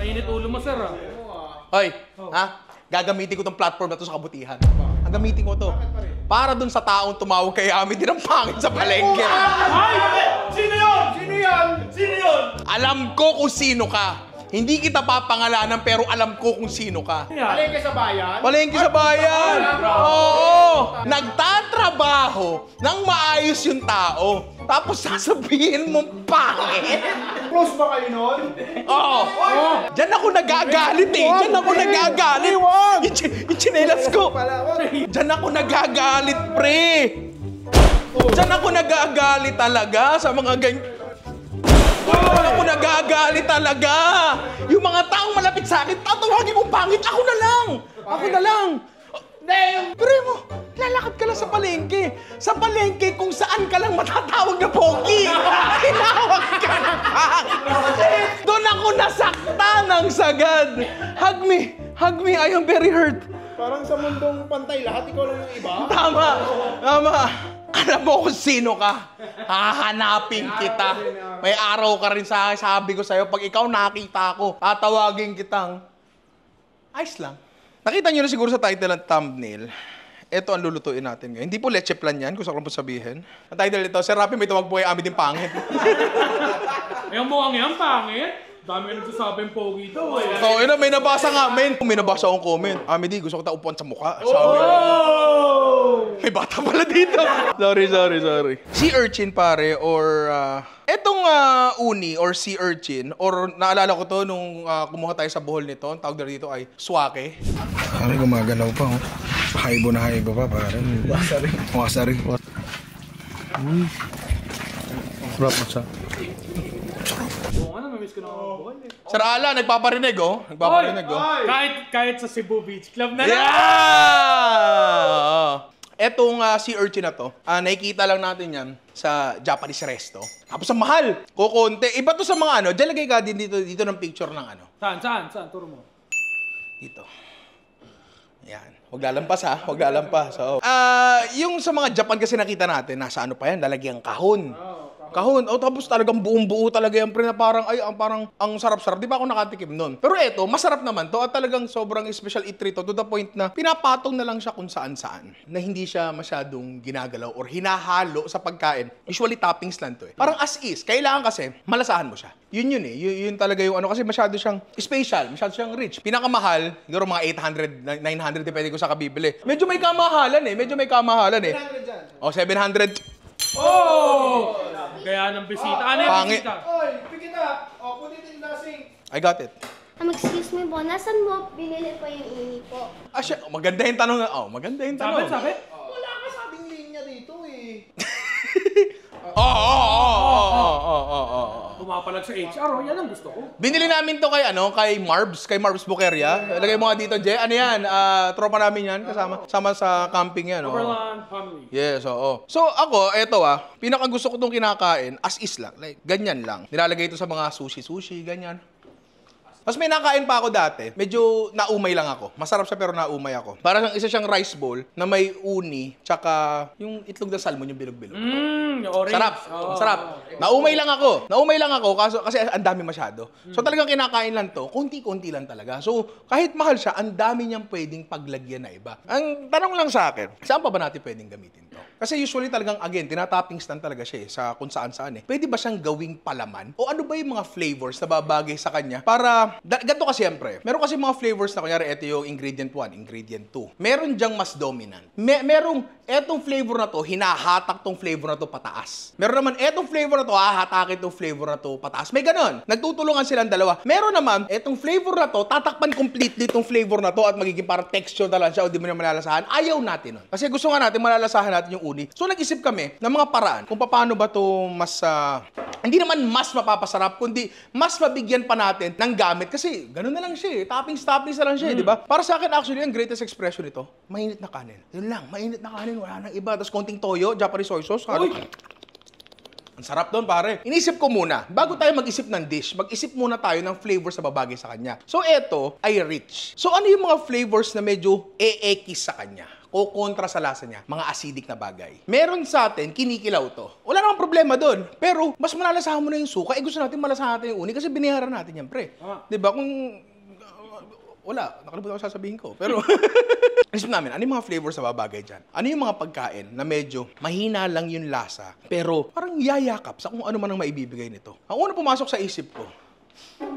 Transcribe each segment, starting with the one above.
Mainit ulo mo, sir, ah. Hoy, ha? Gagamitin ko tong platform na to sa kabutihan. Ang gamitin ko to. Para dun sa taong tumawag kay Ami, din ang pangit sa palengke. Ay! Sino yun? Sino yun? Sino yun? Alam ko kung sino ka. Hindi kita papangalanan pero alam ko kung sino ka. Palengke sa bayan? Palengke sa bayan! Oo! Nagtatrabaho nang maayos yung tao. Tapos sasabihin mong pangit. Close ba kayo nun? Oo! Diyan ako nagagalit eh! Diyan ako nagagalit! Yung chinelas ko! Diyan ako nagagalit, pre! Diyan ako nagagalit talaga sa mga ganyan. Diyan ako nagagalit talaga! Yung mga taong malapit sa akin, tatawagin mong pangit, ako na lang! Ako na lang! Pero mo, lalakad ka lang sa palengke. Sa palengke kung saan ka lang matatawag na pogi. Tinawag ka na pangit. Doon ako nasakta ng sagad. Hug me, I am very hurt. Parang sa mundong pantay, lahat ikaw lang yung iba? Tama. Alam mo kung sino ka. Hahanapin kita. May araw ka rin sa akin, sabi ko sa'yo, pag ikaw nakita ko, tatawagin kitang, ayos lang. Nakita nyo na siguro sa title at thumbnail, ito ang lulutuin natin ngayon. Hindi po leche plan yan, kung saan ko po sabihin. Ang title nito, Sir Rapi, may tawag po kay Ami din pangit. Yung mukhang yan, pangit. Dami yung nagsasabing pogi daw, eh. Oo, ina, may nabasa nga, may nabasa akong comment. Ami di, gusto ko upuan sa mukha. Sabi ko, may bata pala dito. Sorry. Sea urchin, pare, or etong uni or sea urchin, or naalala ko to nung kumuha tayo sa buhol nito, ang tawag na dito ay swake. Pare, gumagalaw pa, oh. Haibo na haibo pa, pare. Wasari. Uy. Sarap mo siya. Oo nga, namimiss ko na ang buhol, eh. Sir Ala, nagpaparinig, oh. Kahit sa Cebu Beach Club na lang. Yeah! Etong sea urchin na to, nakikita lang natin yan sa Japanese resto. Tapos ang mahal, kukunti. Iba to sa mga ano, dyan lagay ka din dito ng picture ng ano. Saan? Turo mo. Dito. Yan. Huwag lalampas ha, huwag lalampas. So, yung sa mga Japan kasi nakita natin, nasa ano pa yan, lalagyan kahon. Kahon. O tapos talagang buong-buo talaga yan, pre, na parang, ang sarap-sarap. Di ba ako nakatikim nun? Pero eto, masarap naman to at talagang sobrang special eatery to the point na pinapatong na lang siya kung saan-saan. Na hindi siya masyadong ginagalaw or hinahalo sa pagkain. Usually toppings lang to eh. Parang as is. Kailangan kasi, malasahan mo siya. Yun eh. Yun talaga yung ano kasi masyado siyang special, masyado siyang rich. Pinakamahal, siguro mga 800, 900, depende ko sa kabibili. Medyo may kamahalan eh. 700 dyan. O, 700. Oh! Kaya ng bisita. Ano yung Pangit. bisita? Oy, pick it up! O, put it in the sink! I got it. Excuse me po, nasan mo binili po yung ini po? Siya, maganda yung tanong na. Oh, maganda yung tanong. Sabi? Wala ka sabing linya dito eh. Oo. Pumapalag sa HR, yan ang gusto ko. Binili namin to kay Marbs Bukeria. Lagay mo nga dito, Jay. Ano yan? Tropa namin yan, kasama sa camping yan. Overland family. Yes, oo. So ako, eto pinakagusto ko tong kinakain, as is lang. Like, ganyan lang. Nilalagay ito sa mga sushi, ganyan. Tapos may nakain pa ako dati, medyo naumay lang ako. Masarap siya pero naumay ako. Parang isa siyang rice bowl na may uni, tsaka yung itlog na salmon, yung bilog-bilog. Yung orange. Sarap. Naumay lang ako kasi ang dami masyado. So talagang kinakain lang to, konti-konti lang talaga. So kahit mahal siya, ang dami niyang pwedeng paglagyan na iba. Ang tanong lang sa akin, saan pa ba natin pwedeng gamitin to? Kasi usually talagang, again, tinatoppings lang talaga siya sa kung saan-saan eh. Pwede ba siyang gawing palaman? O ano ba yung mga flavors na babagay sa kanya para, ganito kasi siyempre, meron kasi mga flavors na kunyari, ito yung ingredient 1, ingredient 2. Meron dyang mas dominant. Merong, etong flavor na to, hinahatak tong flavor na to pataas. Meron naman, etong flavor na to, hahatakin tong flavor na to pataas. May ganon. Nagtutulungan silang dalawa. Meron naman, etong flavor na to, tatakpan completely itong flavor na to at magiging parang texture na lang siya o di mo na malalasahan. Ayaw natin nun. Kasi gusto nga natin, malalasahan natin yung uni. So nag-isip kami ng mga paraan kung paano ba to mas, hindi naman mas mapapasarap, kundi mas mabigyan pa natin ng gamit. Kasi ganun na lang siya eh. Toppings na lang siya eh, di ba? Para sa akin, actually, ang greatest expression nito, mainit na kanin. Yun lang, mainit na kanin, wala nang iba. Tapos konting toyo, Japanese soy sauce. Ang sarap doon, pare. Inisip ko muna, bago tayo mag-isip ng dish, mag-isip muna tayo ng flavors na babagay sa kanya. So, eto ay rich. So, ano yung mga flavors na medyo e-ekis sa kanya? o kontra sa lasa niya, mga acidic na bagay. Meron sa atin, kinikilaw to. Wala namang problema doon. Pero, mas malalasahan mo na yung suka. Gusto natin malasahan natin yung uni kasi biniharan natin yan, pre. Diba? Kung wala, nakalimutan ko sasabihin ko. Pero, isip namin, ano yung mga flavors na babagay dyan? Ano yung mga pagkain na medyo mahina lang yung lasa, pero parang yayakap sa kung ano man ang maibibigay nito? Ang una pumasok sa isip ko,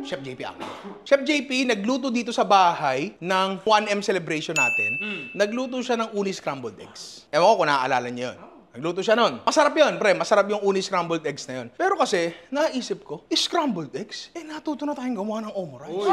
Chef JP Angelo. Chef JP, nagluto dito sa bahay ng 1M celebration natin. Nagluto siya ng uni scrambled eggs. Ewan ko kung naaalala niyo yun. Nagluto siya nun. Masarap yun, pre. Masarap yung uni scrambled eggs na yun. Pero kasi, naisip ko, scrambled eggs? Natuto na tayong gumawa ng omo rice.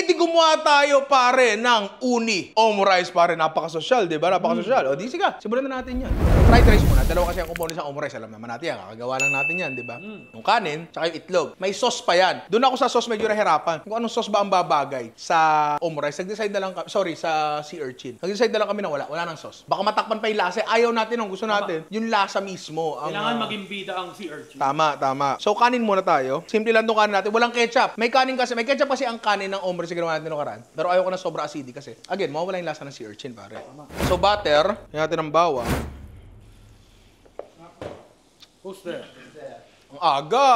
Di gumawa tayo, pare, ng uni omo rice, pare. Napakasosyal, di ba? Napakasosyal. O, di sige, simulan na natin yan. Fried rice muna. Dalawa kasi ang components ng omo rice. Alam naman natin yan. Kakagawa lang natin yan, di ba? Yung kanin, tsaka yung itlog. May sauce pa yan. Doon ako sa sauce medyo nahirapan. Kung anong sauce ba ang babagay sa omo rice. Nag-decide na lang kami, sa sea urchin. Nag-decide na lang kami na wala nang sauce. Baka matakpan pa yung lasa. Ayaw natin ang gusto natin, yung lasa mismo. Kailangan maging bida ang sea urchin. Tama. So, kanin muna tayo. Simple lang itong kanin natin. Walang ketchup. May ketchup kasi ang kanin ng omo rice na ginawa natin noong karaan. Pero ayaw ko na sobra acidic kasi. Again, mawawala yung lasa ng sea urchin, pare. So, butter. Yan natin ng bawang. Who's there? Ang aga!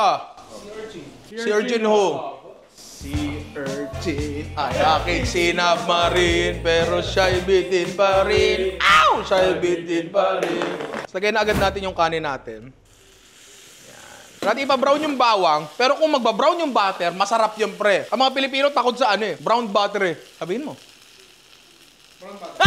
Sea urchin ho. Si urchin. Ay, aking sinabmarin, pero siya'y bitin pa rin. Ow! Siya'y bitin pa rin. Lagay na agad natin yung kanin natin. Yan. Natin ipa-brown yung bawang, pero kung magba-brown yung butter, masarap yung pre. Ang mga Pilipino takot sa brown butter eh. Sabihin mo. Brown butter.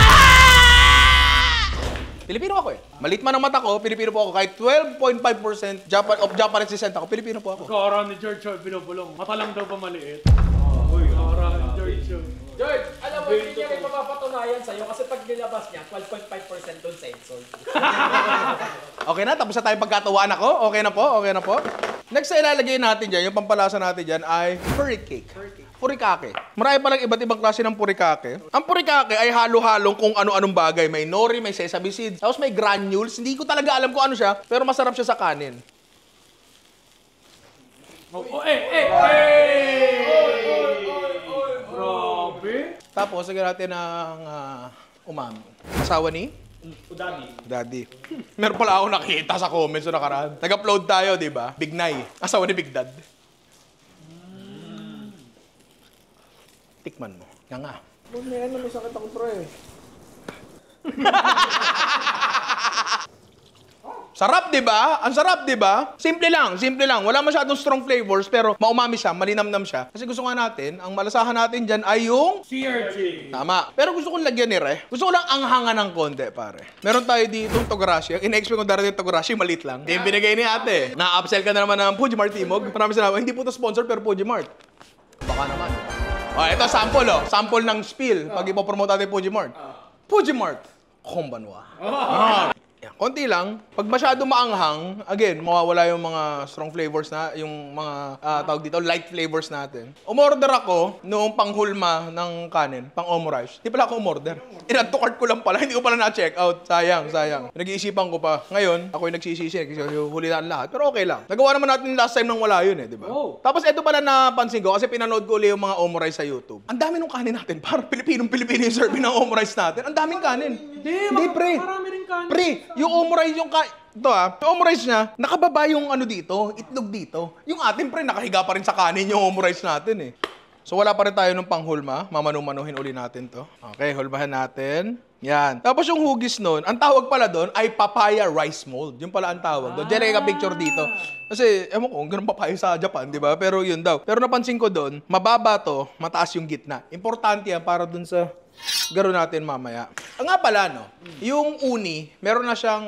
Pilipino ako eh. Malit man ang mata ko, Pilipino po ako. Kahit 12.5% of Japanese descent ako, Pilipino po ako. Kara ni George binubulong. Mata lang daw pa maliit. Uy, kara ni George. George, alam mo, hindi niya may mapapatunayan sa'yo kasi pag nilabas niya, 12.5% doon sa insult. Okay na, tapos na tayong pagkatawaan ako. Okay na po. Next na ilalagay natin dyan, yung pampalasa natin dyan ay curry cake. Furikake. Marami palang iba't ibang klase ng furikake. Ang furikake ay halo-halong kung ano-anong bagay. May nori, may sesame seeds, tapos may granules. Hindi ko talaga alam kung ano siya, pero masarap siya sa kanin. Grabe. Tapos, lagyan natin ng umami. Asawa ni? Daddy. Meron pala ako nakita sa comments na nakaraan. Nag-upload tayo, di ba? Big Nay. Asawa ni Big Dad. Tikman mo. Yan nga. May sakit ako, pre. Sarap, di ba? Ang sarap, di ba? Simple lang. Wala masyadong strong flavors, pero maumami siya, malinamnam siya. Kasi gusto nga natin, ang malasahan natin dyan ay yung Sea urchin. tama. Pero gusto kong lagyan ni Re. Gusto ko lang anghangan ng konti, pare. Meron tayo dito yung togarashi. Ang in-expect ko darating yung togarashi, malit lang. Hindi yung binigay ni ate. Na-upsell ka na naman ng Pujimart Timog. Maraming salamat. Hindi po ito sponsor, pero Pujimart. Baka naman. Ito sample, Sample ng spiel. Pag ipopromote natin Pujimart. Pujimart. Konbanwa. Yan, konti lang. Pag masyado maanghang, again, mawawala yung mga strong flavors na, yung mga tawag dito, light flavors natin. Umorder ako noong panghulma ng kanin, pang omo rice. Hindi pala ako umorder. In-add to cart ko lang pala, hindi ko pala na-check out. Sayang. Nag-iisipan ko pa. Ngayon, ako yung nagsisisi, huli na lahat. Pero okay lang. Nagawa naman natin last time nang wala yun di ba? Oh. Tapos ito pala napansin ko, kasi pinanood ko ulit yung mga omo rice sa YouTube. Ang dami ng kanin natin. Parang Pilipino yung serving ng omo rice natin. Ang daming kanin. Hindi, pre. Marami rin kanin. Pre, yung omo rice yung yung omo rice niya, nakababa yung dito, itlog dito. Yung atin, pre, nakahiga pa rin sa kanin yung omo rice natin So wala pa rin tayo ng panghulma. Mamanu-manuhin uli natin to. Okay, hulmahan natin. Yan. Tapos yung hugis nun, ang tawag pala doon ay papaya rice mold. Yung pala ang tawag doon. Diyan ka picture dito. Kasi, ewan ko, ganun papaya sa Japan, di ba? Pero yun daw. Pero napansin ko doon, mababa to, mataas yung gitna. Importante yan para doon sa garo natin mamaya. Nga pala, yung uni, meron na siyang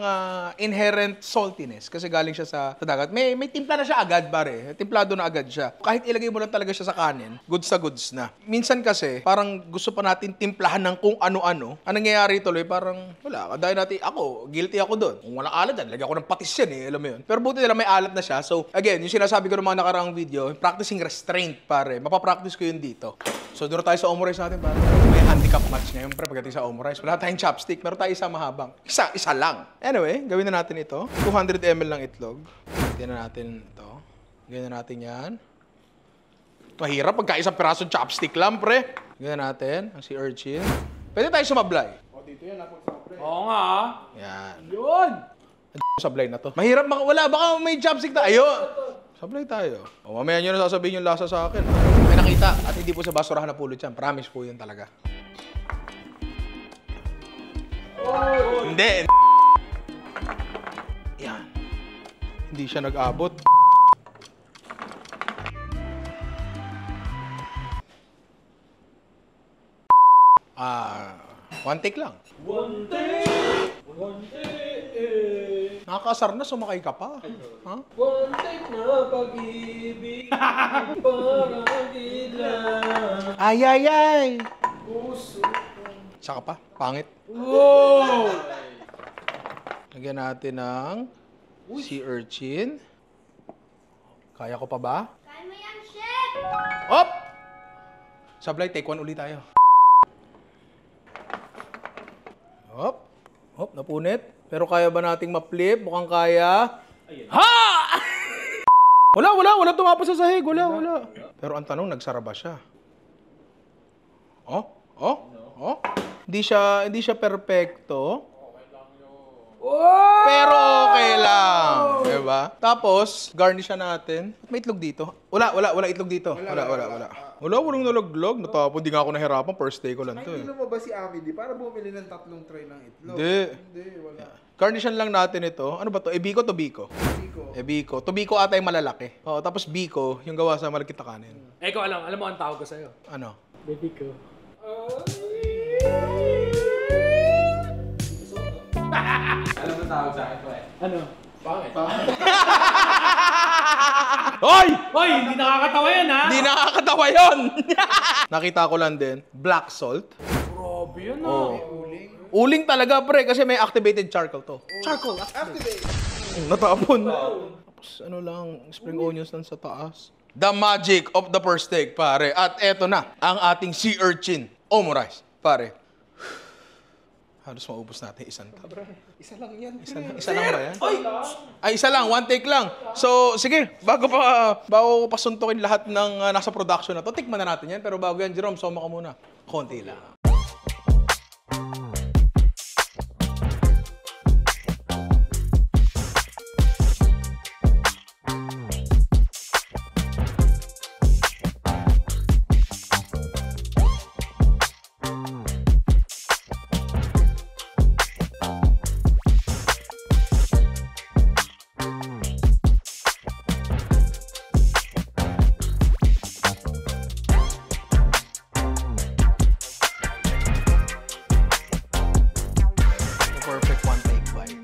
inherent saltiness kasi galing siya sa dagat. May timpla na siya agad, pare. Timplado na agad siya. Kahit ilagay mo lang talaga siya sa kanin, goods na. Minsan kasi, parang gusto pa natin timplahan ng kung ano-ano. Ang nangyayari tuloy, parang wala. Dahil natin, guilty ako doon. Kung walang alat, lagyan ko ng patis yan alam mo yun. Pero buti nila may alat na siya. So, again, yung sinasabi ko ng mga nakaraang video, practicing restraint, pare. Mapapractice ko yun dito. So, doon tayo sa omo rice natin, pare. May handicap match ngayon, pre, pagdating sa omo rice. Wala tayong chopstick, meron tayo isa mahabang. Isa lang. Anyway, gawin na natin ito. 200 ml ng itlog. Tignan na natin ito. Gawin na natin yan. Mahirap pagka isang pirasong chopstick lang, pre. Gawin na natin ang sea urchin. Pwede tayo sumablay. dito yan, pag sablay. Oo nga ah. Yan. Yun! Sablay na to. Mahirap wala, baka may chopstick tayo. Sablay tayo. O, mamaya nyo na sasabihin yung lasa sa akin. May nakita at hindi po sa basurahan na pulot yan. Promise po yun talaga. Hindi. Yan. Hindi siya nag-abot. One take lang. One day, Nakakasar na, sumakay ka pa. Ha? one day na pag-ibig, parang ilan. Ay, ay, ay! Puso. Saka pa, pangit. Wow! Lagyan natin ng sea urchin. Kaya ko pa ba? Kaya mo yan, chef! Hop! Sablay, take one ulit tayo. Hop! Hop, napunit. Pero kaya ba nating ma-flip? Mukhang kaya. Ha! Wala tumapos sa sahig. Wala. Pero ang tanong, nagsara ba siya? Oh? Hindi siya perfecto. Pero okay lang. Diba? Tapos, garnish natin. May itlog dito. Wala itlog dito. Walang nalaglag. Natapon, di nga ako nahirapan. First day ko lang to. Hindi lumabas si Ami, di? Para bumili ng 3 tray ng itlog. Hindi, wala. Garnishan lang natin ito. Ano ba to? Biko to Biko? Biko. To Biko ata yung malalaki. Oo, tapos Biko, yung gawa sa malakit na kanin. Ikaw alam mo ang tawag ko sa'yo. Ano? Baby ko. Alam mo tawag sa akin, pre? Ano? Bakit? Hoy! Hoy, hindi nakakatawa yan ha? Hindi nakakatawa yun! Nakita ko lang din, black salt. Grabe yun Uling talaga, pre, kasi may activated charcoal to. Charcoal, activate. Natapon. Tapos ano lang, spring onions lang sa taas. The magic of the first steak, pare. At eto na, ang ating sea urchin. Omurice, pare. Halos maubos natin isang tab. Isa lang yan. Isa lang ba yan? Ay, isa lang. One take lang. So, sige. Bago ko pasuntukin lahat ng nasa production na to, tikman na natin yan. Pero bago yan, Jerome, soma ka muna. Konti lang. Perfect one take bite.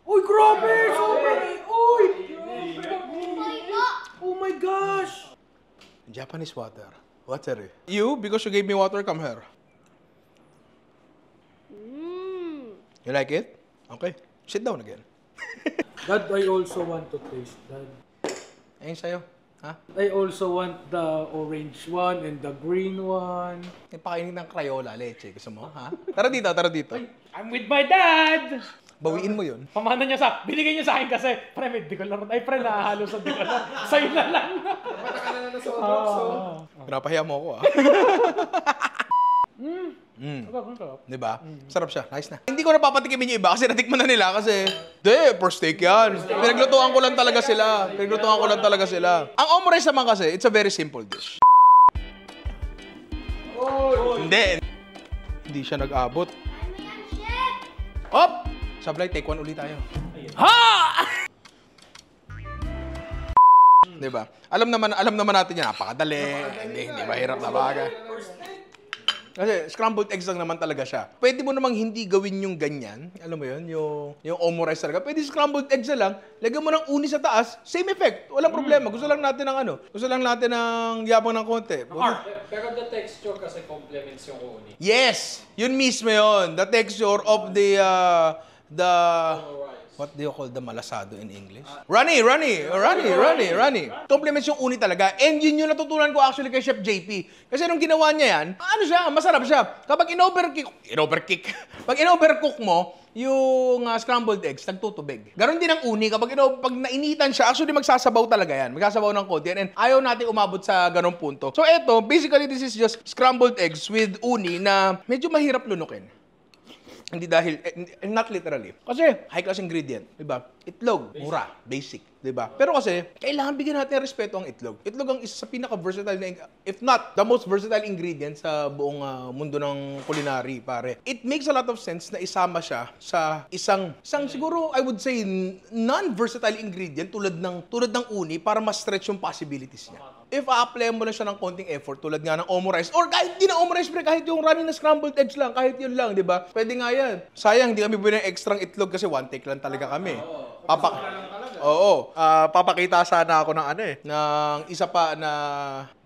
Uy, grabe! Sobrang! Uy! Oh my gosh! Japanese water. Water eh. You, because you gave me water, come here. You like it? Okay. Sit down again. Dad, I also want to taste that. Ayun sa'yo. Ha? I also want the orange one and the green one. Ipakainin ng Crayola, leche. Gusto mo? Ha? Tara dito. I'm with my dad! Bawiin mo yun. Pamana niya binigay niya sa akin kasi, pre, may di ko lang, ay pre, nahahalo sa di ko lang. Sa'yo na lang. Mata ka na na sa so. Pinapahiya mo ako, ha? Diba? Sarap siya. Nice na. Hindi ko napapatikimin yung iba kasi natikman na nila kasi first steak yan. Pinaglutuan ko lang talaga sila. Ang omurice naman kasi, it's a very simple dish. Hindi siya nag-abot. Kaya mo yan, chef! Hop! Sablay, take one ulit tayo. Diba? Alam naman natin yan. Napakadali. Hindi mahirap na bagay. Kasi scrambled eggs lang naman talaga siya. Pwede mo namang hindi gawin yung ganyan. Alam mo yun? Yung omurice talaga. Pwede scrambled eggs na lang. Lagyan mo ng uni sa taas. Same effect. Walang problema. Gusto lang natin ng yabang ng konti. Pero the texture kasi complements yung uni. Yes! Yun mismo yun. The texture of the What do you call the malasado in English? Runny. Compliments yung uni talaga. And yun yung natutunan ko actually kay Chef JP. Kasi nung ginawa niya yan, ano siya, masarap siya. Kapag pag in-overcook mo, yung scrambled eggs, nagtutubig. Ganon din ang uni. Pag nainitan siya, actually magsasabaw talaga yan. Magsasabaw ng konti. And ayaw natin umabot sa ganong punto. So eto, basically this is just scrambled eggs with uni na medyo mahirap lunukin. Hindi dahil, not literally. Kasi high class ingredient, diba? Itlog, mura, basic, diba? Pero kasi, kailangan bigyan natin respeto ang itlog. Itlog ang isa sa pinaka-versatile na, if not the most versatile ingredient sa buong mundo ng culinary, pare. It makes a lot of sense na isama siya sa isang siguro, I would say, non-versatile ingredient tulad ng uni para ma-stretch yung possibilities niya. If a-apply mo lang siya ng konting effort, tulad nga ng omo rice, or kahit di na omo rice, pre, kahit yung running na scrambled eggs lang, kahit yun lang, di ba? Pwede nga yan. Sayang, hindi kami bumili ng extra itlog kasi one take lang talaga kami. Papakita sana ako ng ng isa pa na...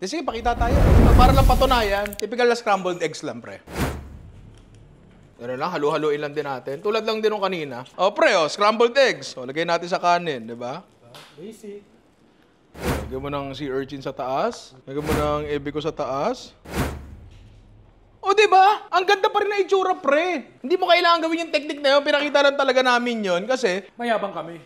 Sige, pakita tayo. Para lang patunayan, typical na scrambled eggs lang, pre. Ano lang, halu-haluin lang din natin. Tulad lang din nung kanina. Pre, scrambled eggs. Lagay natin sa kanin, di ba? Basic. Lagyan mo ng sea urchin sa taas. Lagyan mo ng ebiko sa taas. O, diba? Ang ganda pa rin na itsura, pre. Hindi mo kailangan gawin yung technique na yun. Pinakita lang talaga namin yun kasi... Mayabang kami.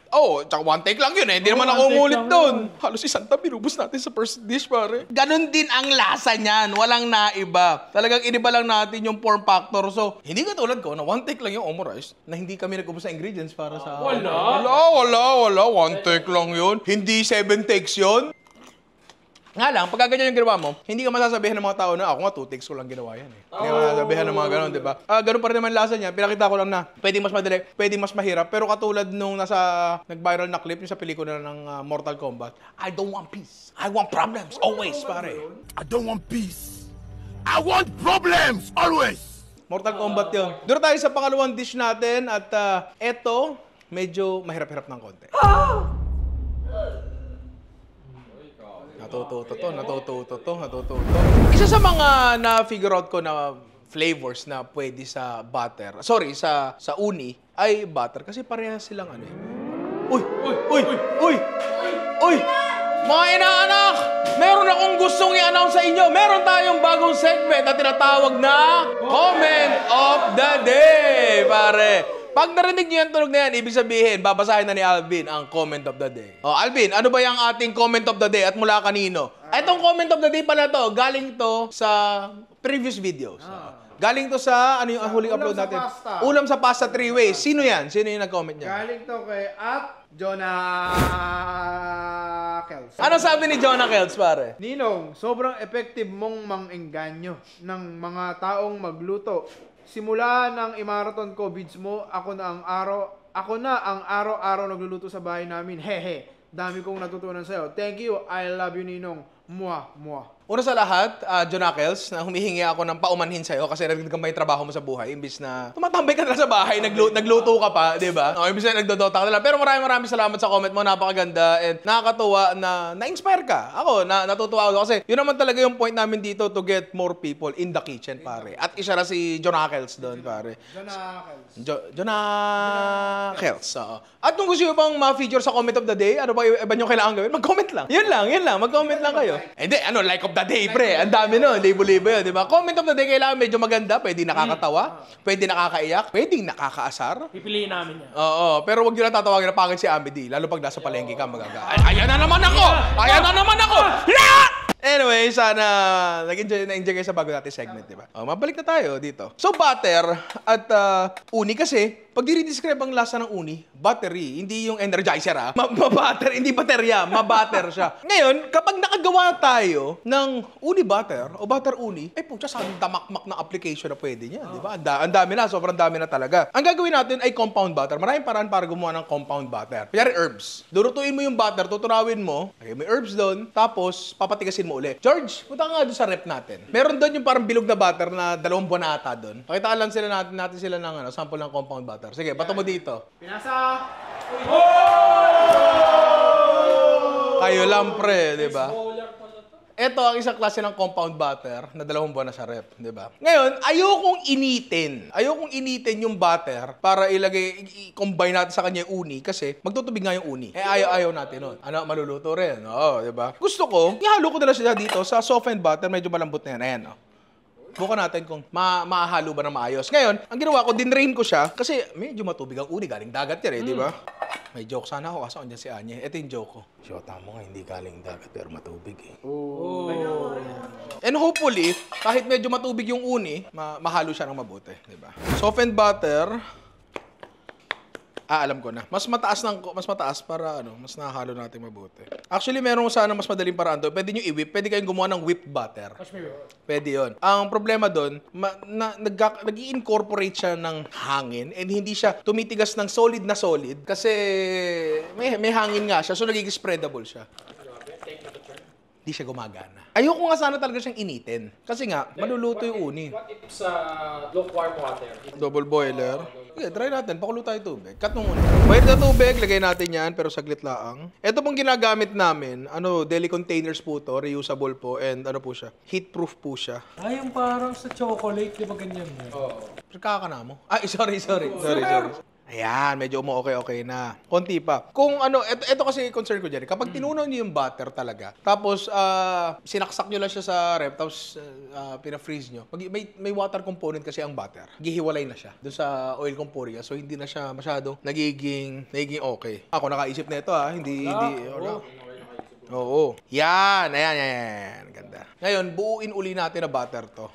Tsaka one take lang yun eh. Hindi naman ako ngulit doon. Halos isang tabi, binubos natin sa first dish, pare. Ganon din ang lasa niyan. Walang naiba. Talagang iniba lang natin yung form factor. So, hindi katulad ko na one take lang yung omo rice na hindi kami nag-ubos sa ingredients para sa... Wala. One take lang yun. Hindi 7 takes yun. Nga lang, pag ganyan yung ginawa mo, hindi ka masasabihan ng mga tao na ako nga 2 takes ko lang ginawa yan eh. Hindi ka masasabihan ng mga ganon, di ba? Ganon pa rin naman lasa niya. Pinakita ko lang na pwedeng mas madali, pwedeng mas mahirap. Pero katulad nung nag-viral na clip yung sa pelikula ng Mortal Kombat, I don't want peace. I want problems. Always, pare. I don't want peace. I want problems. Always. Mortal Kombat yun. Doon tayo sa pangalawang dish natin at eto, medyo mahirap-hirap ng konti. Natututo. Isa sa mga na-figure out ko na flavors na pwede sa butter, sa uni, ay butter. Kasi parehas silang Uy! Mga inaanak! Meron akong gustong i-announce sa inyo. Meron tayong bagong segment na tinatawag na Comment of the Day, pare. Pag narinig niyo yung tunog na yan, ibig sabihin, babasahin na ni Alvin ang comment of the day. Alvin, ano ba yung ating comment of the day at mula kanino? Itong comment of the day pala to, galing to sa previous videos. Galing to sa, ano yung huling upload natin? Ulam sa pasta 3 ways. Sino yan? Sino yung nag-comment niya? Galing to kay Jonah Kels. Ano sabi ni Jonah Kels, pare? Ninong, sobrang effective mong mang-engganyo ng mga taong magluto. Simula ng i-marathon ko vids mo, ako na ang araw-araw nagluluto sa bahay namin. Hehe. Dami kong natutunan sa'yo. Thank you. I love you, Ninong. Mua. Una sa lahat, John Ackles, na humihingi ako ng paumanhin sa'yo kasi nagdagdag may trabaho mo sa buhay. Imbis na tumatambay ka na sa bahay, nagluto ka pa, di ba? Imbis na nagdodota ka na lang. Pero maraming salamat sa comment mo. Napakaganda and nakakatuwa na na-inspire ka. Ako, natutuwa ako kasi yun naman talaga yung point namin dito to get more people in the kitchen, pare. At isa na si John Ackles doon, pare. John Ackles. At kung gusto nyo pang ma-feature sa comment of the day, ano ba iba nyo kailangan gawin? Mag-comment lang. Yun lang. Mag-comment lang kayo. Hindi, like of the day, pre. Ang dami nun. Libo-libo yun, di ba? Comment of the day kailangan medyo maganda. Pwede nakakatawa. Pwede nakakaiyak. Pwede nakakaasar. Pipiliin namin yan. Oo. Pero huwag nyo na tatawagin na pangit si Amity. Lalo pag nasa palengke ka, ayan na naman ako! Anyway, sana na-enjoy kayo sa bago natin segment, di ba? Mabalik na tayo dito. So, butter at uni kasi, pag i-describe ang lasa ng uni, buttery, hindi yung energizer ma-butter, hindi baterya, ma-butter siya. Ngayon, kapag nakagawa tayo ng uni butter o butter uni, pucha, saan damakmak na application na pwede niya, di ba? Ang dami na, sobrang dami na talaga. Ang gagawin natin ay compound butter. Maraming paraan para gumawa ng compound butter. Kunyari herbs. Durutuin mo yung butter, tutunawin mo, may herbs doon, tapos papatigasin mo uli. George, punta ka nga doon sa rep natin. Meron doon yung parang bilog na butter na 2 buwan na ata doon. Pakita lang natin sila ng sample ng compound butter. Sige, bato mo dito. Pinasa! Kayo lang, pre, di ba? Ito ang isang klase ng compound butter na 2 buwan na sa rep, di ba? Ngayon, ayokong initin yung butter para i-combine natin sa kanya yung uni kasi magtutubig nga yung uni. Ayaw natin nun. Ano, maluluto rin. Oo, di ba? Gusto ko, ihalo ko na lang siya dito sa softened butter, medyo malambot na yan. Ayan, oh. Buka natin kung mahalo ba ng maayos. Ngayon, ang ginawa ko, dinrain ko siya kasi medyo matubig ang uni. Galing dagat yan di ba? May joke sana ako kasi andyan si Anye. Ito yung joke ko. Shota mo nga, hindi galing dagat pero matubig And hopefully, kahit medyo matubig yung uni, mahalo siya ng mabuti. Di ba? Softened butter. Alam ko na. Mas mataas para mas nakahalo natin mabuti. Actually, meron sana mas madaling paraan doon. Pwede nyo i-whip. Pwede kayong gumawa ng whipped butter. Pwede yun. Ang problema doon, nag-i-incorporate siya ng hangin and hindi siya tumitigas ng solid na solid kasi may hangin nga siya. So, nagiging spreadable siya. Hindi siya gumagana. Ayoko nga sana talaga siyang initin. Kasi nga, maluluto yung uni. What if sa lukewarm water? Double boiler. Okay, try natin. Pakulo tayo tubig. Cut mo muna. Mainit na tubig, lagay natin yan, pero saglit lang. Ito pong ginagamit namin, deli containers po to, reusable po, and po siya, heat-proof po siya. Yung parang sa chocolate, di ba ganyan mo? Oo. Kaka na mo? Sorry. Ayan, medyo okay na. Konti pa. Kung ito kasi concern ko dyan. Kapag tinunaw niyo yung butter talaga, tapos sinaksak nyo lang siya sa ref, tapos pina-freeze nyo, may water component kasi ang butter. Gihiwalay na siya doon sa oil component. So, hindi na siya masyado nagiging okay. Ako nakaisip na ito hindi. Oo. Yan. Ayan. Ganda. Ngayon, buuin uli natin na butter to.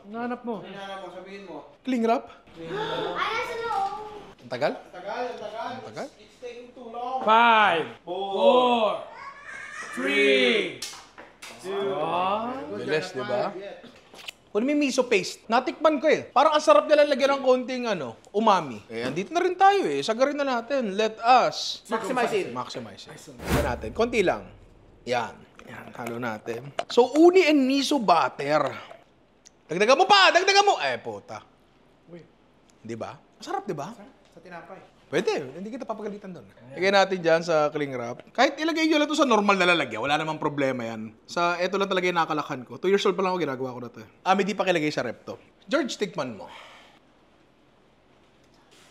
Nanap mo. Sabihin mo. Cling wrap. Ay, nasa loob. Ang tagal? Ang tagal. It's taking too long. 5, 4, 3, Bilis, di ba? Kung may miso paste, natikman ko Parang ang sarap nila lagyan ng konting umami. Andito na rin tayo Sagarin na natin. Let us Maximize it. Lagyan natin. Konti lang. Yan. Halo natin. So, uni and miso butter. Dagdagan mo pa! Puta. Di ba? Masarap, di ba? Sa tinapay. Pwede. Hindi kita papagalitan doon. Lagay natin dyan sa cling wrap. Kahit ilagay nyo lang ito sa normal na lalagyan, wala namang problema yan. Ito lang talaga yung nakakalakan ko. 2 years old pa lang ako, ginagawa ko na ito. May di pa kilagay sa rep to. George, tikman mo.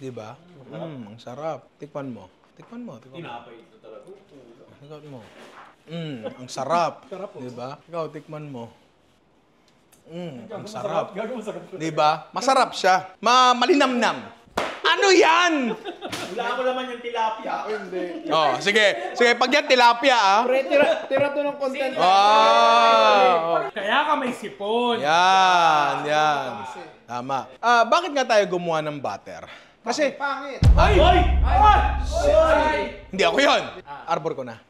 Di ba? Ang sarap. Tikman mo. Tinapay ito talaga. Tikman mo. Ang sarap. Di ba? Ikaw, tikman mo. Ang sarap. Di ba? Masarap siya. Malinamnam. Ano yan? Wala ko naman yung tilapia. Hindi. Sige. Pag yan, tilapia Pre, tira to ng content. Kaya ka may sipon. Yan. Tama. Bakit nga tayo gumawa ng butter? Kasi, Pangit. hindi ako yun. Arbor ko na.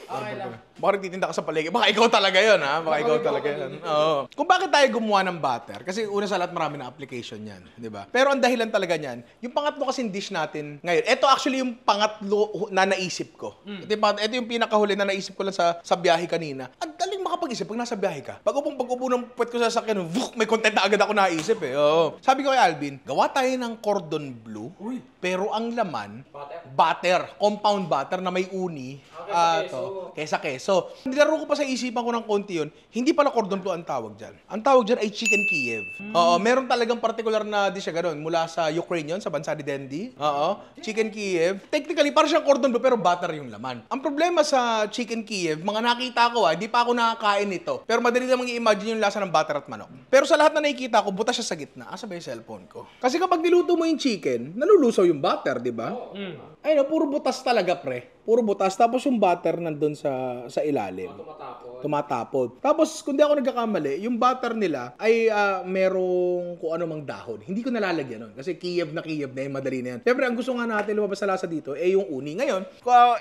Okay lang. Baka nagtitinda ka sa paligid. Baka ikaw talaga yun, Baka ikaw talaga yun. Oo. Kung bakit tayo gumawa ng butter, kasi una sa lahat marami na application yan, di ba? Pero ang dahilan talaga niyan, yung pangatlo kasing dish natin ngayon, ito actually yung pangatlo na naisip ko. Ito yung pinakahuli na naisip ko lang sa biyahe kanina. Ang daling makapag-isip pag nasa biyahe ka. Pag-upo ng puwet ko sa sasakyan, may content na agad ako naisip Oo. Sabi ko kay Alvin, gawa tayo ng cordon bleu, pero ang laman, butter. Compound butter na may uni. Kesa keso. Nilaro ko pa sa isipan ko ng konti yun, hindi pala cordon bleu ang tawag dyan. Ang tawag dyan ay chicken Kiev. Oo, meron talagang particular na dish siya ganun. Mula sa Ukraine yun, sa bansa ni Dendi. Oo, chicken Kiev. Technically, parang siyang cordon bleu pero butter yung laman. Ang problema sa chicken Kiev, mga nakita ko hindi pa ako nakakain nito. Pero madali namang i-imagine yung lasa ng butter at manok. Pero sa lahat na nakikita ko, butas siya sa gitna. Asa ba yung cellphone ko? Kasi kapag niluto mo yung chicken, nalulusaw yung butter, di ba? Ay, puro butas talaga, pre. Puro butas. Tapos yung butter nandun sa ilalim. Tumatapod. Tapos, kung di ako nagkakamali, yung butter nila ay merong kung ano mang dahon. Hindi ko nalalagyan nun. Kasi Kiev na yung madali na yan. Siyempre, ang gusto nga natin lumabas sa lasa dito yung uni. Ngayon,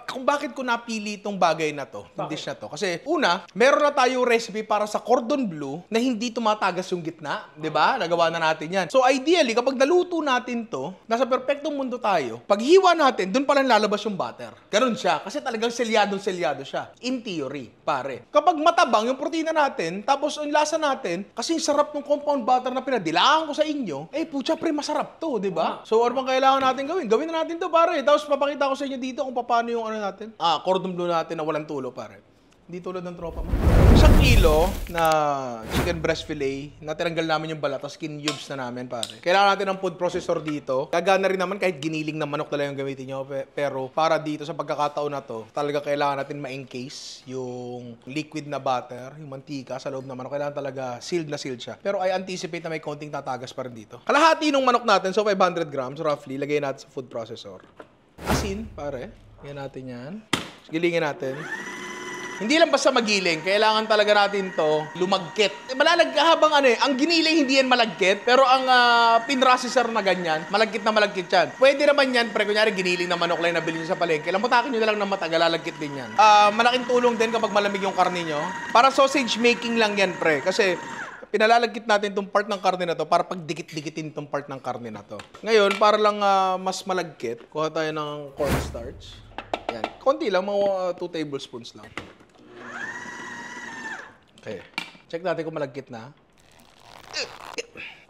kung bakit ko napili itong bagay na to, yung dish na to. Kasi, una, meron na tayo recipe para sa cordon bleu na hindi tumatagas yung gitna. Diba? Nagawa na natin yan. So, ideally, kapag naluto natin to, nasa perfectong mundo tayo, paghiwa natin, dun palang lalabas yung butter. Ganun siya. Kasi talagang selyado siya. In theory, pare. Kapag matabang yung protina natin, tapos yung lasa natin, kasi yung sarap ng compound butter na pinadilaan ko sa inyo, putya pre, masarap to, di ba? So, ano bang kailangan natin gawin? Gawin na natin to, pare. Tapos papakita ko sa inyo dito kung paano yung natin. Cordon bleu natin na walang tulo, pare. Hindi tulad ng tropa mo. 1 kilo na chicken breast fillet na tinanggal namin yung balat, tapos cubes na namin, pare. Kailangan natin ng food processor dito. Gagana rin naman kahit giniling na manok talaga yung gamitin nyo. Pero para dito sa pagkakataon na to, talaga kailangan natin ma-encase yung liquid na butter, yung mantika sa loob ng manok. Kailangan talaga sealed na sealed siya. Pero I anticipate na may konting tatagas pa rin dito. Kalahati ng manok natin, so 500 grams roughly, lagay natin sa food processor. Asin, pare. Lagyan natin yan. Gilingin natin. Hindi lang basta magiling, kailangan talaga natin to lumagkit. Habang ang giniling hindi yan malagkit, pero ang pinrocessor na ganyan, malagkit na malagkit yan. Pwede naman yan, kunyari giniling na manok lang na bilhin nyo sa palengke, lamutakin nyo na lang ng matagal, lalagkit din yan. Malaking tulong din kapag malamig yung karne nyo. Para sausage making lang yan, kasi pinalalagkit natin itong part ng karne na to para pagdikit-dikitin itong part ng karne na to. Ngayon, para lang mas malagkit, kuha tayo ng cornstarch. Yan. Konti lang, mga 2 tablespoons lang. Okay. Check natin kung malagkit na.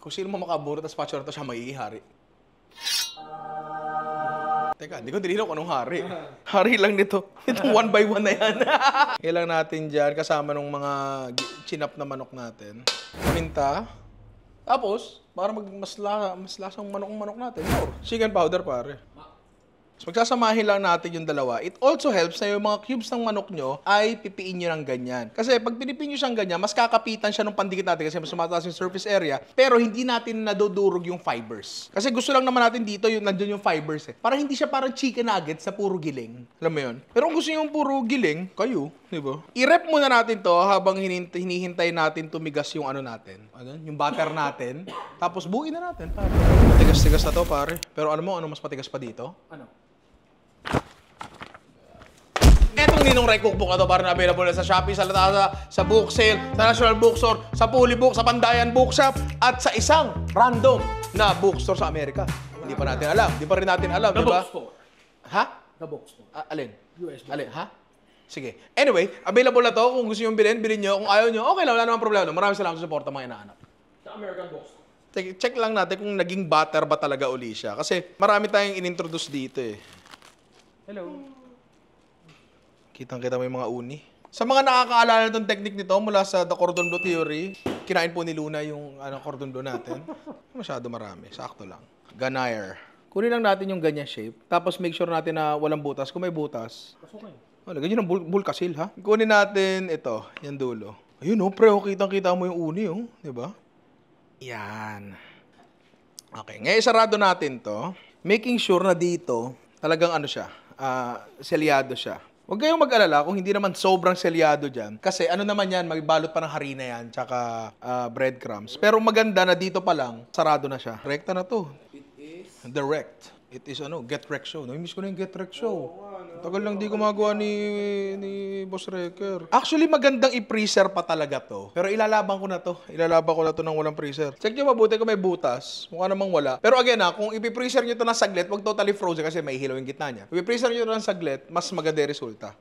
Kung sino mo makaburo sa spatula na to, siya maihihari. Teka, hindi ko tinignan kung anong hari. Hari lang nito. Itong 1 by 1 na yan. Kailangan natin dyan, kasama ng mga chinap na manok natin. Paminta. Tapos, para mas lasang manok natin. Chicken powder, pare. So, magsasamahin lang natin yung dalawa. It also helps na yung mga cubes ng manok nyo ay pipiin nyo ng ganyan. Kasi pag pinipin nyo siyang ganyan, mas kakapitan siya ng pandikit natin kasi mas mataas yung surface area. Pero hindi natin nadudurog yung fibers. Kasi gusto lang naman natin dito yung nandun yung fibers eh. Para hindi siya parang chicken nuggets sa puro giling. Alam mo yun? Pero kung gusto nyo yung puro giling, kayo, di ba? I-rep muna natin to habang hinihintay natin tumigas yung ano natin. Yung butter natin. Tapos buuin na natin, pare. Matigas-tigas na to, pare. Pero alam mo, ano mas matigas pa dito? Ano? Etong Ninong Ray Cookbook na to, para na available na sa Shopee, sa Lazada, sa Book Sale, sa National Bookstore, sa Polybook, sa Pandayan Bookshop, at sa isang random na bookstore sa Amerika. Hindi pa natin alam. Hindi pa rin natin alam, The di ba? Bookstore. Ha? The Bookstore. Alin? US Bookstore. Alin? Ha? Sige. Anyway, available na to. Kung gusto nyo bilhin nyo. Kung ayaw nyo, okay lang. Wala namang problema. Maraming salamat sa support ng mga inaanap. Sa American Bookstore. Check lang natin kung naging butter ba talaga uli siya. Kasi marami tayong inintroduce dito eh. Hello. Kitang-kita mo yung mga uni. Sa mga nakakaalala itong technique nito mula sa The Cordon Bleu Theory, kinain po ni Luna yung cordon bleu natin. Masyado marami. Sakto lang. Ganaire. Kunin lang natin yung ganyan shape. Tapos make sure natin na walang butas. Kung may butas, wala, ganyan ang bulkasil ha. Kunin natin ito. Yan dulo. Ayun oh, pre. Kitang-kita mo yung uni oh. Diba? Yan. Okay. Ngayon, sarado natin to. Making sure na dito, talagang ano siya, selyado siya. Huwag kayong mag-alala kung hindi naman sobrang selyado dyan. Kasi ano naman yan, magbalot pa ng harina yan, tsaka breadcrumbs. Pero maganda na dito pa lang, sarado na siya. Rekta na to. It is? Direct. It is Get Rec Show. Namimiss ko na yung Get Rec Show. Tagal lang di gumagawa ni Boss Wrecker. Actually, magandang i-freezer pa talaga to. Pero ilalaban ko na to. Ilalaban ko na to ng walang freezer. Check nyo mabuti kung may butas. Mukha namang wala. Pero again kung i-freezer nyo to ng saglit, wag totally frozen kasi may hilaw yung gitna niya. I-freezer nyo to ng saglit, mas maganda yung resulta.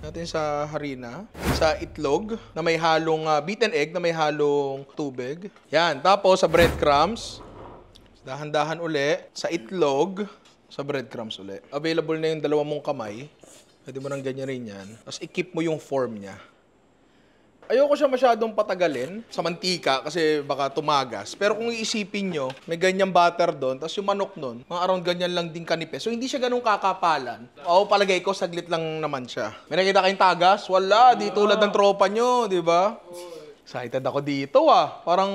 Natin sa harina, sa itlog na may halong beaten egg na may halong tubig. Yan. Tapos sa breadcrumbs, dahan-dahan uli, sa itlog, sa breadcrumbs uli. Available na yung 2 mong kamay. Pwede mo nang ganyan rin yan. Tapos i-keep mo yung form niya. Ayoko siya masyadong patagalin sa mantika kasi baka tumagas. Pero kung iisipin nyo, may ganyang butter doon, tapos yung manok doon, mga around ganyan lang din kanipis. So hindi siya ganun kakapalan. Oo, palagay ko, saglit lang naman siya. May nakita kayong tagas? Wala, di tulad ng tropa nyo, di ba? Excited ako dito Parang,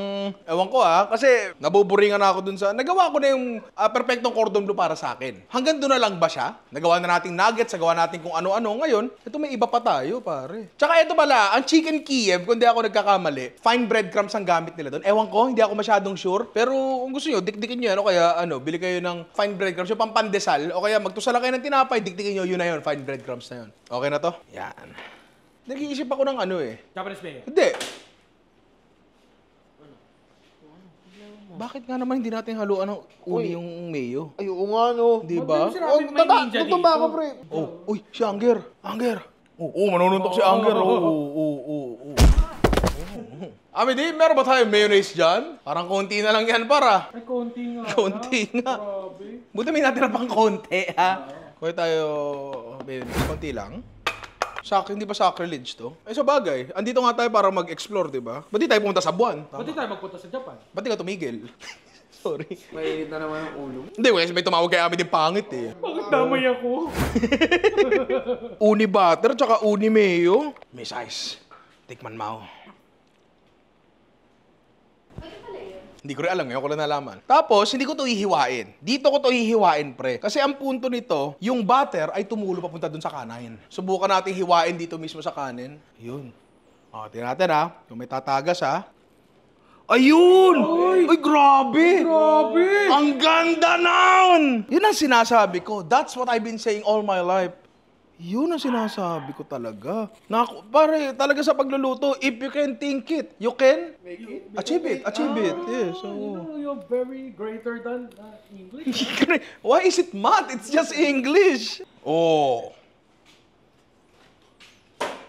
ewan ko kasi nabuburingan na ako dun sa, nagawa ko na yung perfectong cordon bleu para sa akin. Hanggang doon na lang ba siya? Nagawa na nating nuggets, nagawa natin kung ano-ano. Ngayon, ito may iba pa tayo, pare. Tsaka ito pala, ang chicken Kiev, kung di ako nagkakamali, fine breadcrumbs ang gamit nila doon. Ewan ko, hindi ako masyadong sure. Pero kung gusto nyo, dikdikin nyo yan. O kaya, bili kayo ng fine breadcrumbs, yung pampandesal. O kaya, magtusala kayo ng tinapay, dikdikin nyo, yun na yun, fine breadcrumbs na yun. Okay na to? Yan. Nag-iisip ako ng Japanese mayo. Hindi. Bakit nga naman hindi natin haluan ng uli yung mayo? Ay, oo nga, no. Di ba? Gutom ba ako, pre? Uy, si Anger. Anger. Manununtok si Anger. Di, meron ba tayong mayonnaise dyan? Parang konti na lang yan, para. Ay, konti nga. Konti nga. Buti may natira pang konti, ha? Kuha tayo mayonnaise. Konti lang. Hindi ba sacrilege to? Eh sa bagay, andito nga tayo para mag-explore, di ba? Ba't di tayo pumunta sa buwan? Ba't di tayo magpunta sa Japan? Ba't di ka tumigil? Sorry. May na naman ang ulo. Hindi, kasi may tumawag kay amin yung pangit eh. Bakit damay ako? Uni butter, tsaka uni mayo. May size. Tikman mo. Hindi ko rin alam, ngayon ko lang nalaman. Tapos, hindi ko to hihiwain. Dito ko to hihiwain, pre. Kasi ang punto nito, yung butter ay tumulo papunta dun sa kanin. Subukan natin hiwain dito mismo sa kanin. Yun. O, tingnan natin ha. Kung may tatagas ha. Ayun! Ay, grabe! Grabe! Ang ganda nun! Yun ang sinasabi ko. That's what I've been saying all my life. Yun ang sinasabi ko talaga. Pare, talaga sa pagluluto, if you can think it, you can achieve it. Achieve it. Yes. So. You know, you're very greater than English. Why is it math? It's just English. Oh.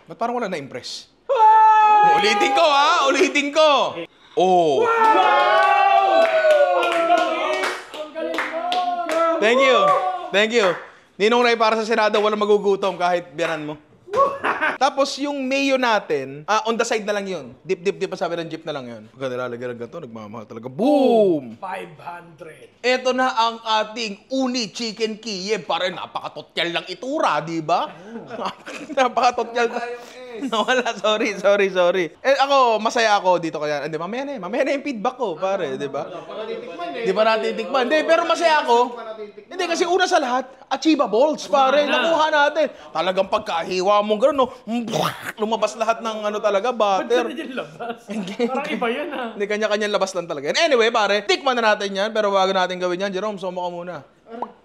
Ba't parang wala na-impress? Ulitin ko ha! Ulitin ko! Oh. Thank you. Thank you. Ninong Ray, para sa Senado, walang magugutom kahit biyanan mo. Tapos yung mayo natin, on the side na lang yun. Dip, pa sabi ng jeep na lang yun. Pagka nilalagyan ng ganito, nagmamahal talaga. Boom! 500. Eto na ang ating uni chicken Kiev. Parang napakatotyal lang itura, di ba? Napakatotyal. Nawala, sorry. Eh ako, masaya ako dito kaya. Hindi, mamaya na yung feedback ko, pare, di ba? Di ba natitikman? Hindi, pero masaya ako. Hindi, kasi una sa lahat, achievables, pare. Nakuha natin. Talagang pagkahiwa mo gano'n, no? Lumabas lahat ng ano talaga, butter. Ba't ganyan labas? Parang iba yan ha. Hindi, kanya-kanya labas lang talaga. And anyway, pare, tikman na natin yan. Pero bago natin gawin yan, Jerome, sumo ka muna.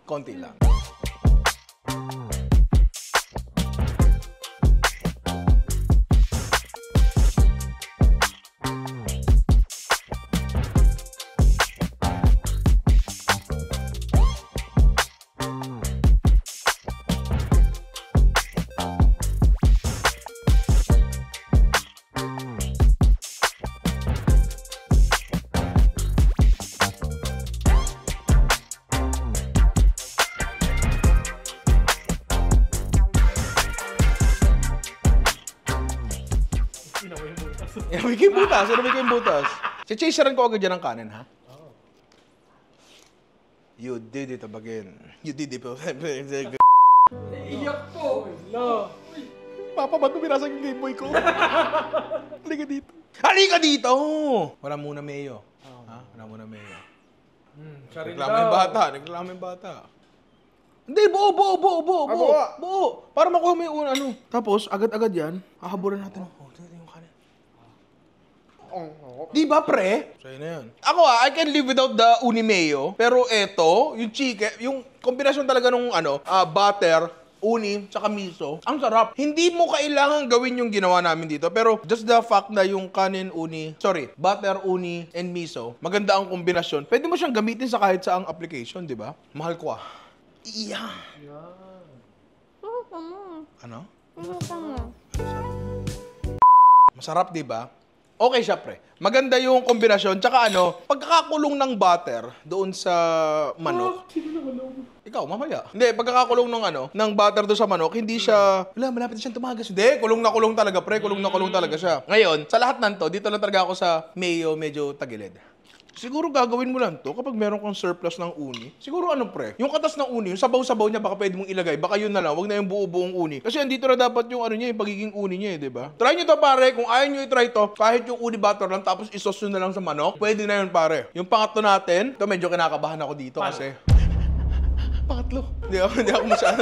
Konti lang. Inamay ko yung butas. Si-chaseran ko agad dyan ng kanin, ha? You did it again. You did it. Iyak po. Papa, ba't mo binasag yung Game Boy ko? Halika dito. Halika dito! Wala muna mayo. Ha? Wala muna mayo. Nagreklamo yung bata. Hindi, buo. Para makuha mo yung ano. Tapos, agad-agad yan, hahabulan natin. Yung kanin. Di ba, pre? Sa'yo na yan. Ako I can live without the uni mayo. Pero eto, yung chicken, yung kombinasyon talaga nung butter, uni, tsaka miso. Ang sarap. Hindi mo kailangan gawin yung ginawa namin dito. Pero just the fact na yung butter, uni, and miso, maganda ang kombinasyon. Pwede mo siyang gamitin sa kahit saang application, di ba? Mahal ko Yeah. Ano? Masarap, di ba? Okay siya, pre. Maganda yung kombinasyon. Tsaka pagkakakulong ng butter doon sa manok. Ikaw, mamaya. Hindi, pagkakakulong ng butter doon sa manok, hindi siya, malapit siyang tumagas. Hindi, kulong na kulong talaga, pre. Kulong na kulong talaga siya. Ngayon, sa lahat ng to, dito lang talaga ako sa mayo, medyo tagilid. Siguro gagawin mo lang to kapag meron kang surplus ng uni. Siguro pre, yung katas ng uni, yung sabaw-sabaw niya baka pwede mong ilagay. Baka yun na lang, wag na yung buo-buong uni. Kasi andito na dapat yung yung pagiging uni niya di ba? Try nyo to pare, kung ayaw nyo i-try to, kahit yung uni butter lang tapos isos nyo na lang sa manok, pwede na yun pare. Yung pangatlo natin, ito medyo kinakabahan ako dito kasi. Pangatlo? Hindi ako masyado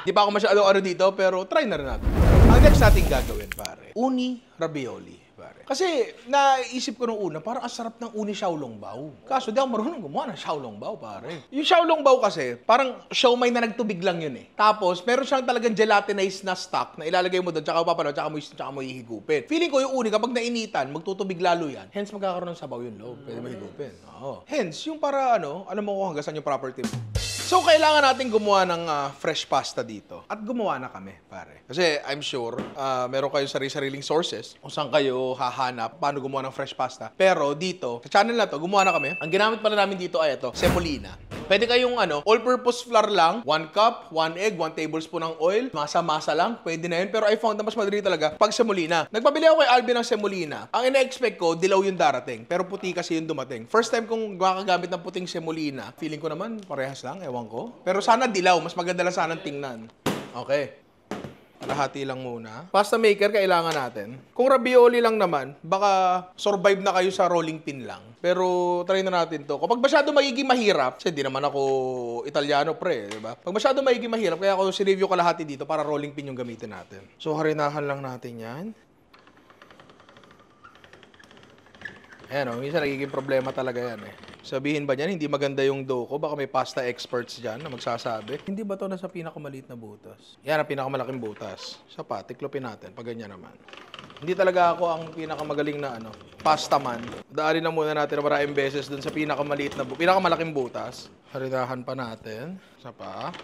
Di pa ako masyado dito, pero try na rin natin. Ang next natin gagawin pare, uni ravioli. Kasi naisip ko nung una, parang ang sarap ng uni xiaolongbao. Kaso di ako marunong gumawa ng xiaolongbao, pare. Yung xiaolongbao kasi, parang siomai na nagtubig lang yun eh. Tapos, meron siyang talagang gelatinized na stock na ilalagay mo doon, tsaka papalo, tsaka mo hihigupin. Feeling ko yung uni, kapag nainitan, magtutubig lalo yan. Hence, magkakaroon ng sabaw yung loob. Pwede mo higupin. Oo. Hence, yung para alam mo kung hanggang saan yung property mo. So, kailangan natin gumawa ng fresh pasta dito. At gumawa na kami, pare. Kasi I'm sure, meron kayong sarili-sariling sources kung saan kayo hahanap paano gumawa ng fresh pasta. Pero dito, sa channel na to, gumawa na kami. Ang ginamit pala namin dito ay ito, semolina. Pwede kayong all-purpose flour lang, 1 cup, 1 egg, 1 tablespoon ng oil, masa-masa lang, pwede na yun. Pero I found na mas madali talaga pag semolina. Nagpabili ako kay Alvin ng semolina. Ang ina-expect ko, dilaw yung darating. Pero puti kasi yung dumating. First time kong gagagamit ng puting semolina, feeling ko naman, parehas lang, ewan ko. Pero sana dilaw, mas maganda lang sanang tingnan. Okay. Kalahati lang muna. Pasta maker kailangan natin. Kung ravioli lang naman, baka survive na kayo sa rolling pin lang. Pero try na natin to. Kapag masyado magiging mahirap, kasi di naman ako Italiano pre, di ba? Pag masyado magiging mahirap, kaya ako sinreview kalahati dito para rolling pin yung gamitin natin. So harinahan lang natin yan. Ayan o, minsan nagiging problema talaga yan eh. Sabihin ba niyan, hindi maganda yung dough ko? Baka may pasta experts dyan na magsasabi. Hindi ba to nasa pinakamaliit na butas? Yan ang pinakamalaking butas. Sa pa, tiklopin natin. Pag ganyan naman. Hindi talaga ako ang pinakamagaling na pasta man. Daanin na muna natin na maraming beses dun sa pinakamalaking butas. Harinahan pa natin. Sa pa.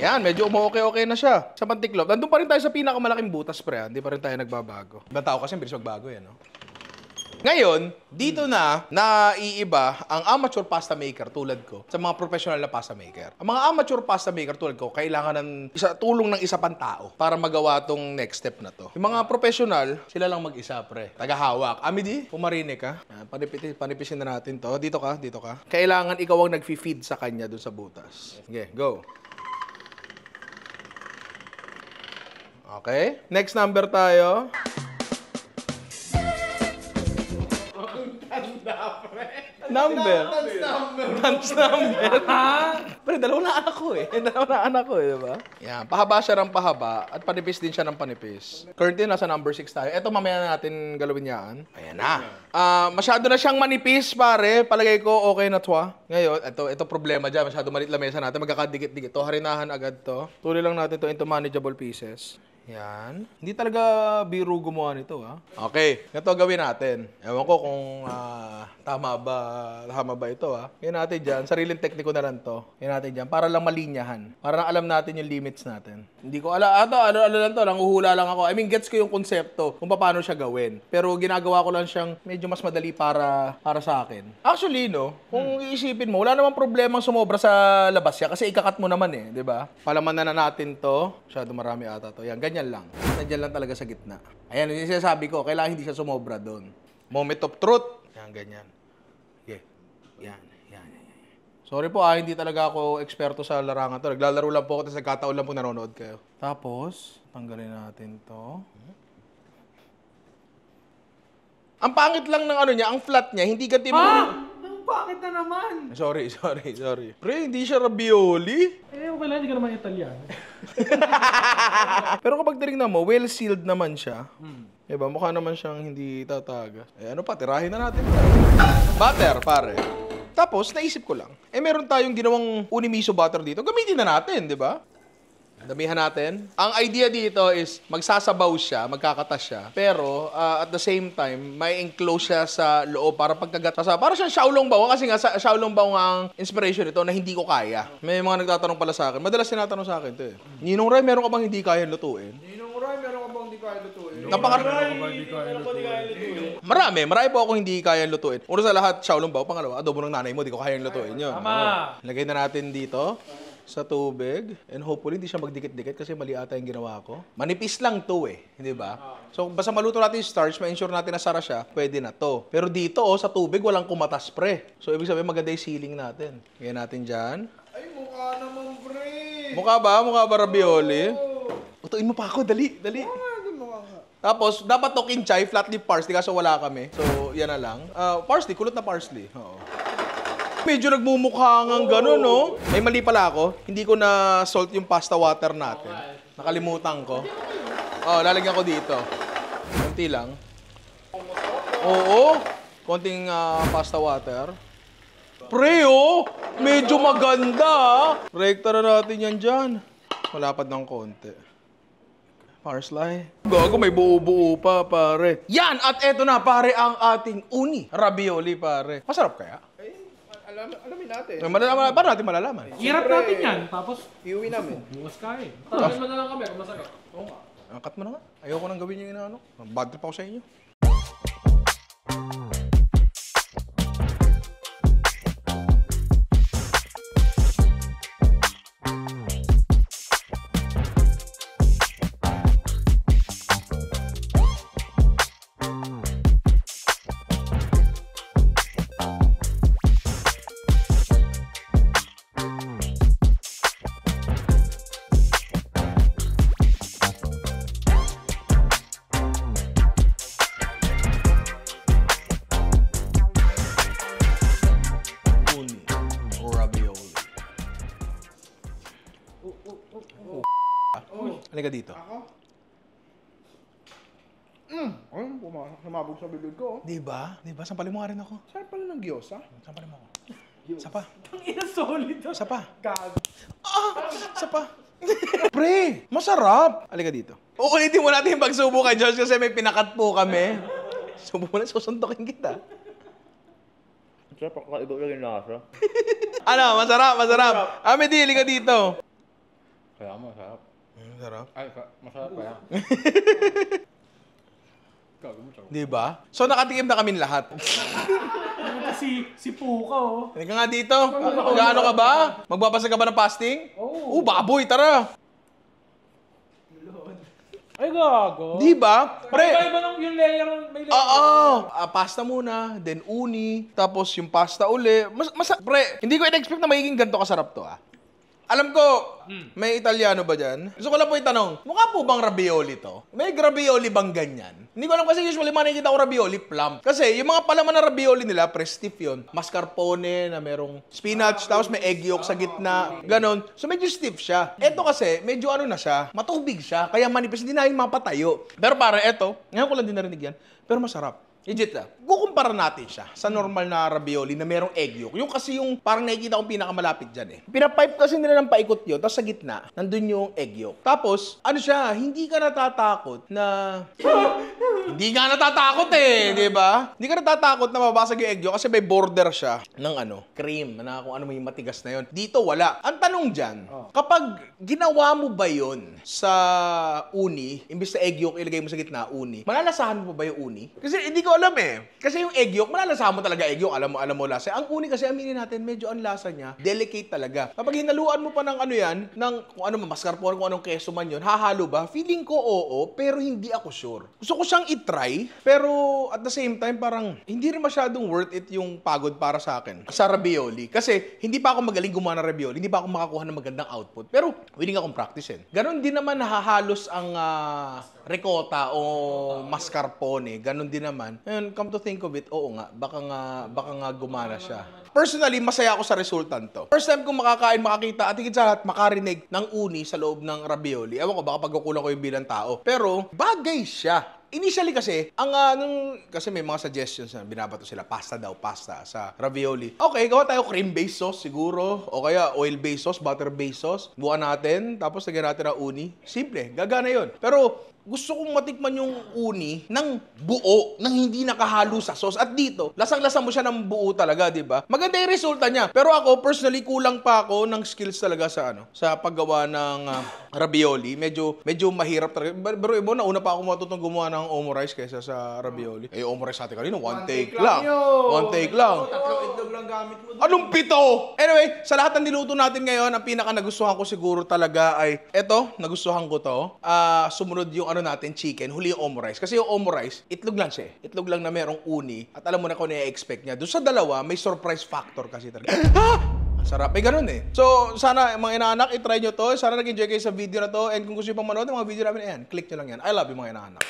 Yan, medyo okay na siya. Sa pantiklop. Nandun pa rin tayo sa pinakamalaking butas, pre. Hindi pa rin tayo nagbabago. Ibang tao kasi bilis magbago yan, no? Ngayon, dito na naiiba ang amateur pasta maker tulad ko sa mga professional na pasta maker. Ang mga amateur pasta maker tulad ko, kailangan ng tulong ng isa pang tao para magawa tong next step na to. Yung mga professional, sila lang mag-isa, pre. Tagahawak. Amidi, pumarinig ka. Panipisin na natin to. Dito ka. Kailangan ikaw ang nag-feed sa kanya dun sa butas. Okay, go. Okay. Next number tayo. Dance number. Pero dalawang na anak ko diba? Yan, pahaba siya ng pahaba at panipis din siya ng panipis. Currently, nasa number 6 tayo. Ito, mamaya natin galawin yan. Ayan na. Masyado na siyang manipis, pare. Palagay ko, okay na to. Ngayon, ito problema dyan. Masyado malit lamesa natin. Magkakadikit-dikit. To, harinahan agad to. Tuloy lang natin to into manageable pieces. Yan. Hindi talaga biro gumawa nito, ha? Okay. Ito gawin natin. Ewan ko kung tama ba ito, ha? Yan natin dyan. Sariling tekniko na lang to. Yan natin dyan. Para lang malinyahan. Para lang alam natin yung limits natin. Hindi ko ano lang to. Nanguhula lang ako. I mean, gets ko yung konsepto kung paano siya gawin. Pero ginagawa ko lang siyang medyo mas madali para sa akin. Actually, no? Kung iisipin mo, wala namang problemang sumobra sa labas siya. Kasi ikakat mo naman eh. Diba? Palamanan na natin to. Masyado marami ata to. Yan. Ganyan lang. Nandiyan lang talaga sa gitna. Ayan, yung sinasabi ko, kailangan hindi siya sumobra doon. Moment of truth. Yan, ganyan. Okay. Yan. Sorry po, hindi talaga ako eksperto sa larangan to. Naglalaro lang po ako, tapos nagkataon lang po nanonood kayo. Tapos, tanggalin natin to. Ang pangit lang ng niya, ang flat niya, hindi ganti mo. Ang bakit na naman? Sorry. Pre, hindi siya ravioli. Okay lang, hindi ka naman Italiano. Pero kapag tinignan mo, well-sealed naman siya. Diba? Mukha naman siyang hindi tatagas. Tirahin na natin. Butter, pare. Tapos, naisip ko lang, meron tayong ginawang unimiso butter dito. Gamitin na natin, di ba? Damihan natin. Ang idea dito is magsasabaw siya, magkakatas siya. Pero at the same time, may enclose siya sa loob para pagkagat. Para siyang Xiaolongbao. Kasi nga Xiaolongbao ang inspiration nito na hindi ko kaya. May mga nagtatanong pala sa akin. Madalas tinatanong sa akin to eh. Ninong Ray, meron ka bang hindi kaya lutuin? Ninong Ray, meron ka bang hindi kaya lutuin? Marami po ako hindi kaya lutuin. Una sa lahat, Xiaolongbao. Pangalawa, adobo ng nanay mo, di ko kaya lutuin yun. Tama. Lagay na natin dito sa tubig. And hopefully, hindi siya magdikit-dikit kasi mali ata yung ginawa ko. Manipis lang to eh. Hindi ba? So, basta maluto natin yung starch, ma-ensure natin na sara siya, pwede na to. Pero dito, sa tubig, walang kumatas, pre. So, ibig sabihin, maganda yung sealing natin. Lagyan natin dyan. Ay, mukha naman, pre. Mukha ba ravioli? Utuin mo pa ako, dali. Tapos, dapat to kinchay, flat leaf parsley, kaso wala kami. So, yan na lang. Parsley, kulot na parsley. Oo. Medyo nagmumukha ng gano'n, no? May mali pala ako. Hindi ko na salt yung pasta water natin. Nakalimutan ko. Lalagyan ko dito. Konti lang. Oo. Konting pasta water. Pre, medyo maganda. Rekta na natin yan dyan. Malapad ng konti. Parsley. Gago, may buo-buo pa, pare. Yan! At eto na, pare, ang ating uni. Ravioli, pare. Masarap kaya? Alam alamin natin. Paano natin malalaman? Hirap natin yan, tapos Iuwi namin. bukas kain. Tawagin mo na lang kami kung masakit. Oo nga. Cut mo na nga. Ayoko nang gawin yung inaano. Bad trip ako sa inyo. Uni o ravioli. Halika dito. Ako? Ayun, sumabog sa bibig ko. Di ba? Sampalin mo nga rin ako. Saan pala ng gyosa? Sampalin mo ako. Isa pa. Ang ina solid. Isa pa. Gag. Isa pa. Pre, masarap. Halika dito. Uulitin mo natin yung pagsubukan, Josh, kasi may pinakat po kami. Subo mo na, susuntokin kita. Sarap, kakaiba lang yung lasa. Ano, masarap. Amedy, halika dito. Kaya masarap. Masarap. Ay, masarap kaya. Di ba? So, nakatikim na kami lahat. Ano kasi si Puka, oh. Halika nga dito. Gaano ka ba? Magbabasa ka ba ng fasting? Oo. Baboy, tara. Ay, gago. Di ba? Pre, Iba-iba nung yung layer, may layer. oo. Pasta muna, then uni, tapos yung pasta uli. Pre, hindi ko in-expect na magiging ganito kasarap to, ah. Alam ko, may Italiano ba dyan? Gusto ko lang po itanong, mukha po bang ravioli to? May ravioli bang ganyan? Hindi ko alam kasi usually makikita ko ravioli plump. Kasi yung mga palaman na ravioli nila, pre-stiff yun. Mascarpone na merong spinach, tapos may egg yolk sa gitna. Ganon. So medyo stiff siya. Ito kasi, medyo ano na siya, matubig siya. Kaya manipis, hindi namin mapatayo. Pero para ito, ngayon ko lang din narinig yan, pero masarap. Legit lang. Kukumpara natin siya sa normal na ravioli na merong egg yolk. Yung kasi yung parang nakikita kong pinakamalapit dyan eh. Pinapipe kasi nila ng paikot yun, tapos sa gitna, nandun yung egg yolk. Tapos, ano siya, hindi ka natatakot na... hindi ka natatakot eh, di ba? Hindi ka natatakot na mabasag yung egg yolk kasi may border siya ng ano, cream, na kung ano may matigas na yun. Dito wala. Ang tanong dyan, kapag ginawa mo ba yun sa uni, imbis na egg yolk ilagay mo sa gitna, uni, malalasahan mo ba yung uni? Kasi hindi ko alam eh. Kasi yung egg yolk, malalasahan mo talaga egg yolk. Alam mo lasa. Ang uni kasi, aminin natin, medyo ang lasa niya, delicate talaga. Kapag hinaluan mo pa ng ano yan, ng kung ano, mascarpone, kung anong keso man yun, hahalo ba? Feeling ko oo, pero hindi ako sure. Gusto ko siyang itry, pero at the same time, parang hindi rin masyadong worth it yung pagod para sa akin sa ravioli. Kasi hindi pa ako magaling gumawa ng ravioli, hindi pa ako makakuha ng magandang output. Pero willing akong practice. Ganon din naman nahahalos ang ricotta o mascarpone. Ganon din naman. And come to think of it, oo nga, baka nga gumana siya. Personally, masaya ako sa resultant to. First time kong makakita at higit sa lahat makarinig ng uni sa loob ng ravioli. Ewan ko, baka pagkukulang ko yung bilang tao. Pero, bagay siya. Initially kasi, kasi may mga suggestions na binabato sila, pasta sa ravioli. Okay, gawa tayo cream-based sauce siguro, o kaya oil-based sauce, butter-based sauce. Buwan natin, tapos lagyan natin ng uni. Simple, gagana yon. Pero, gusto kong matikman yung uni ng buo, ng hindi nakahalo sa sauce. At dito, lasang-lasa mo siya ng buo talaga, di ba? Maganda yung resulta niya. Pero ako, personally, kulang pa ako ng skills talaga sa paggawa ng ravioli. Medyo mahirap talaga. Pero ibo, nauna pa ako matutong gumawa ng omurice kaysa sa ravioli. Eh, omurice natin kanina, one take lang. One take lang. Tatlong itlog lang gamit mo. Anong pito? Anyway, sa lahat ng niluto natin ngayon, ang pinaka nagustuhan ko siguro talaga ay, eto, nagustuhan ko to. Sumunod yung ano natin, chicken, huli yung omurice. Kasi yung omurice, itlog lang siya. Itlog lang na merong uni. At alam mo na kung na-expect niya. Doon sa dalawa, may surprise factor kasi talaga. Ang sarap. May ganun eh. So, sana mga inaanak, itry nyo to. Sana nag-enjoy kayo sa video na to. And kung gusto nyo pang manood ng mga video namin, ayan, click nyo lang yan. I love you mga inaanak.